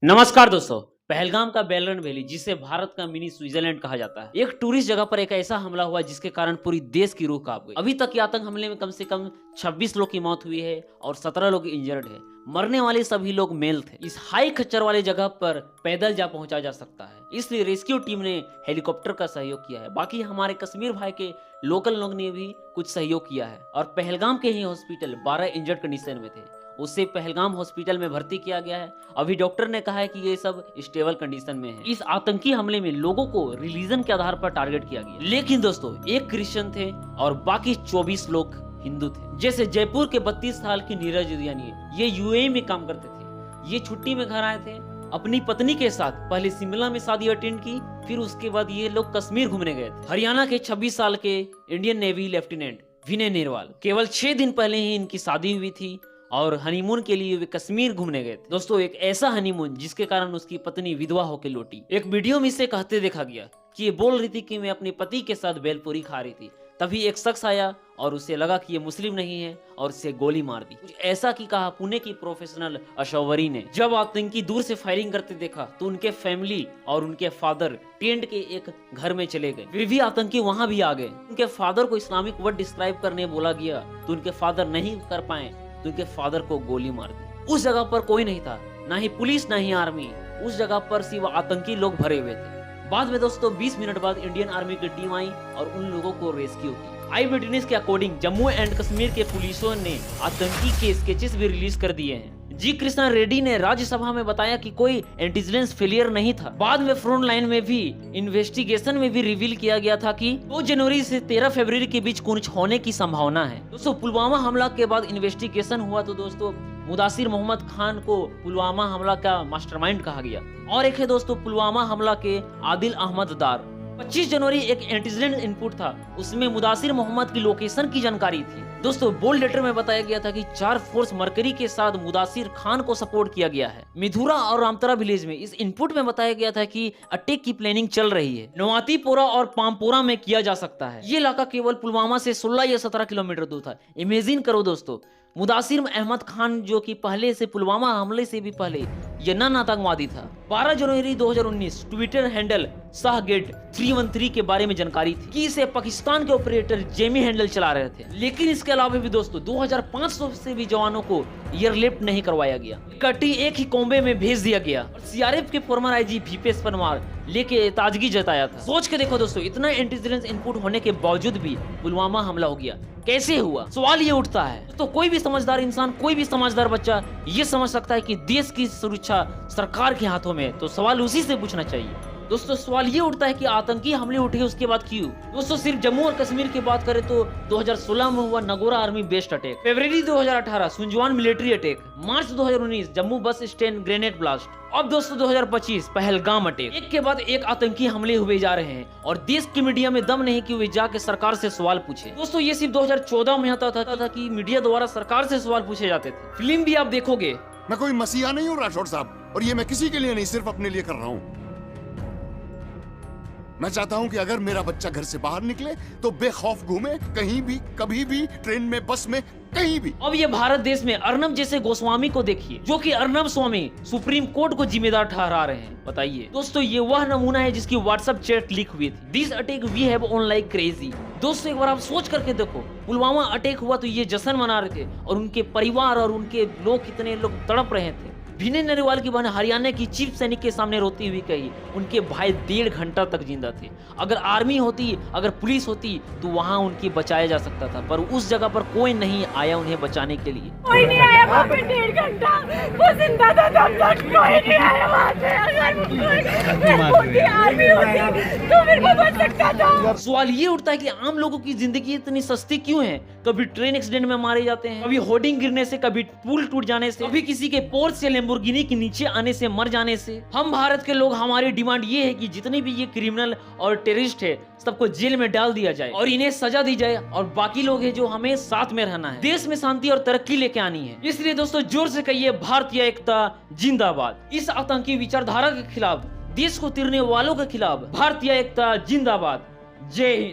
नमस्कार दोस्तों। पहलगाम का बेलरन वैली, जिसे भारत का मिनी स्विट्जरलैंड कहा जाता है, एक टूरिस्ट जगह पर एक ऐसा हमला हुआ जिसके कारण पूरी देश की रूह कांप गई। अभी तक ये आतंक हमले में कम से कम 26 लोग की मौत हुई है और 17 लोग इंजर्ड है। मरने वाले सभी लोग मेल थे। इस हाई खच्चर वाले जगह पर पैदल जा पहुंचा जा सकता है, इसलिए रेस्क्यू टीम ने हेलीकॉप्टर का सहयोग किया है। बाकी हमारे कश्मीर भाई के लोकल लोग ने भी कुछ सहयोग किया है और पहलगाम के ही हॉस्पिटल 12 इंजर्ड कंडीशन में थे, उसे पहलगाम हॉस्पिटल में भर्ती किया गया है। अभी डॉक्टर ने कहा है कि ये सब स्टेबल कंडीशन में है। इस आतंकी हमले में लोगों को रिलीजन के आधार पर टारगेट किया गया, लेकिन दोस्तों एक क्रिश्चियन थे और बाकी 24 लोग हिंदू थे। जैसे जयपुर के 32 साल की नीरज उदयानी, ये यूएई में काम करते थे। ये छुट्टी में घर आए थे अपनी पत्नी के साथ। पहले शिमला में शादी अटेंड की, फिर उसके बाद ये लोग कश्मीर घूमने गए थे। हरियाणा के 26 साल के इंडियन नेवी लेफ्टिनेंट विनय नेरवाल, केवल 6 दिन पहले ही इनकी शादी हुई थी और हनीमून के लिए वे कश्मीर घूमने गए थे। दोस्तों एक ऐसा हनीमून जिसके कारण उसकी पत्नी विधवा होकर लौटी। एक वीडियो में इसे कहते देखा गया कि ये बोल रही थी कि मैं अपने पति के साथ बेलपूरी खा रही थी। तभी एक शख्स आया और उसे लगा कि ये मुस्लिम नहीं है और उसे गोली मार दी। कुछ ऐसा की कहा पुणे की प्रोफेशनल अशौवरी ने। जब आतंकी दूर से फायरिंग करते देखा तो उनके फैमिली और उनके फादर टेंट के एक घर में चले गए। फिर भी आतंकी वहां भी आ गए। उनके फादर को इस्लामिक वर्ड डिस्क्राइब करने बोला गया तो उनके फादर नहीं कर पाए तो उनके फादर को गोली मार दी। उस जगह पर कोई नहीं था, ना ही पुलिस ना ही आर्मी। उस जगह पर सिर्फ आतंकी लोग भरे हुए थे। बाद में दोस्तों 20 मिनट बाद इंडियन आर्मी की टीम आई और उन लोगों को रेस्क्यू की। आई विटनेस के अकॉर्डिंग जम्मू एंड कश्मीर के पुलिसों ने आतंकी के स्केचेस भी रिलीज कर दिए हैं। जी कृष्णा रेड्डी ने राज्यसभा में बताया कि कोई इंटेलिजेंस फेलियर नहीं था। बाद में फ्रंट लाइन में भी इन्वेस्टिगेशन में भी रिवील किया गया था कि 2 जनवरी से 13 फरवरी के बीच कुछ होने की संभावना है। दोस्तों पुलवामा हमला के बाद इन्वेस्टिगेशन हुआ तो दोस्तों मुदासिर मोहम्मद खान को पुलवामा हमला का मास्टरमाइंड कहा गया। और एक है दोस्तों पुलवामा हमला के आदिल अहमद दार। 25 जनवरी एक इंटेलिजेंस इनपुट था, उसमें मुदासिर मोहम्मद की लोकेशन की जानकारी थी। दोस्तों बोल्ड लेटर में बताया गया था कि 4 फोर्स मरकरी के साथ मुदासिर खान को सपोर्ट किया गया है। मिधुरा और रामतरा विलेज में इस इनपुट में बताया गया था कि अटैक की प्लानिंग चल रही है। नवातीपोरा और पामपोरा में किया जा सकता है। ये इलाका केवल पुलवामा से 16 या 17 किलोमीटर दूर था। इमेजिन करो दोस्तों, मुदासिर अहमद खान जो कि पहले से पुलवामा हमले से भी पहले यन्नान आतंकवादी था। 12 जनवरी 2019 ट्विटर हैंडल शाहगेट 313 के बारे में जानकारी थी कि इसे पाकिस्तान के ऑपरेटर जेमी हैंडल चला रहे थे। लेकिन इसके अलावा भी दोस्तों 2500 से भी जवानों को एयरलिफ्ट नहीं करवाया गया। कटी एक ही कोम्बे में भेज दिया गया और सीआरएफ के फॉर्मर आईजी भीपेश परमार लेके ताजगी जताया था। सोच के देखो दोस्तों, इतना इंटेलिजेंस इनपुट होने के बावजूद भी पुलवामा हमला हो गया। कैसे हुआ? सवाल ये उठता है। तो कोई भी समझदार इंसान, कोई भी समझदार बच्चा ये समझ सकता है कि देश की सुरक्षा सरकार के हाथों में, तो सवाल उसी से पूछना चाहिए। दोस्तों सवाल ये उठता है कि आतंकी हमले उठे उसके बाद क्यों? दोस्तों सिर्फ जम्मू और कश्मीर की बात करें तो 2016 में हुआ नगोरा आर्मी बेस्ड अटैक, फरवरी 2018 सुंजवान मिलिट्री अटैक, मार्च 2019 Jammu bus stand grenade blast, अब दोस्तों 2025 पहलगाम अटैक। एक के बाद एक आतंकी हमले हुए जा रहे हैं और देश की मीडिया में दम नहीं कि वे जाके सरकार से सवाल पूछे। दोस्तों ये सिर्फ 2014 में आता था कि मीडिया द्वारा सरकार से सवाल पूछे जाते थे। फिल्म भी आप देखोगे। मैं कोई मसीहा नहीं हूँ राठौड़ साहब, और ये मैं किसी के लिए नहीं, सिर्फ अपने लिए कर रहा हूँ। मैं चाहता हूं कि अगर मेरा बच्चा घर से बाहर निकले तो बेखौफ घूमे, कहीं भी, कभी भी, ट्रेन में, बस में, कहीं भी। अब ये भारत देश में अर्नब जैसे गोस्वामी को देखिए, जो कि अर्नब स्वामी सुप्रीम कोर्ट को जिम्मेदार ठहरा रहे हैं। बताइए दोस्तों, ये वह नमूना है जिसकी व्हाट्सएप चैट लीक हुई थी। This attack we have on like crazy. दोस्तों एक बार आप सोच करके देखो, पुलवामा अटैक हुआ तो ये जश्न मना रहे थे और उनके परिवार और उनके लोग, कितने लोग तड़प रहे थे। विनय नेरवाल की बहन हरियाणा की चीफ सैनिक के सामने रोती हुई कही उनके भाई 1.5 घंटा तक जिंदा थे। अगर आर्मी होती, अगर पुलिस होती तो वहां उनकी बचाया जा सकता था, पर उस जगह पर कोई नहीं आया उन्हें बचाने के लिए। कोई नहीं आया वहाँ पे 1.5 घंटा, वो जिंदा था तब तक, कोई नहीं आया वहाँ पे। अगर आर्मी होती तो फिर वो बच सकता था। सवाल ये उठता है कि आम लोगों की जिंदगी इतनी सस्ती क्यों है? कभी ट्रेन एक्सीडेंट में मारे जाते हैं, कभी होर्डिंग गिरने से, कभी पुल टूट जाने से, कभी किसी के पोर्च से लैम्बोर्गिनी के नीचे आने से, मर जाने से। हम भारत के लोग, हमारी डिमांड ये है कि जितने भी ये क्रिमिनल और टेररिस्ट है सबको जेल में डाल दिया जाए और इन्हें सजा दी जाए, और बाकी लोग हैं जो हमें साथ में रहना है, देश में शांति और तरक्की लेके आनी है। इसलिए दोस्तों जोर से कहिए भारतीय एकता जिंदाबाद। इस आतंकी विचारधारा के खिलाफ, देश को तीरने वालों के खिलाफ भारतीय एकता जिंदाबाद। जय हिंद।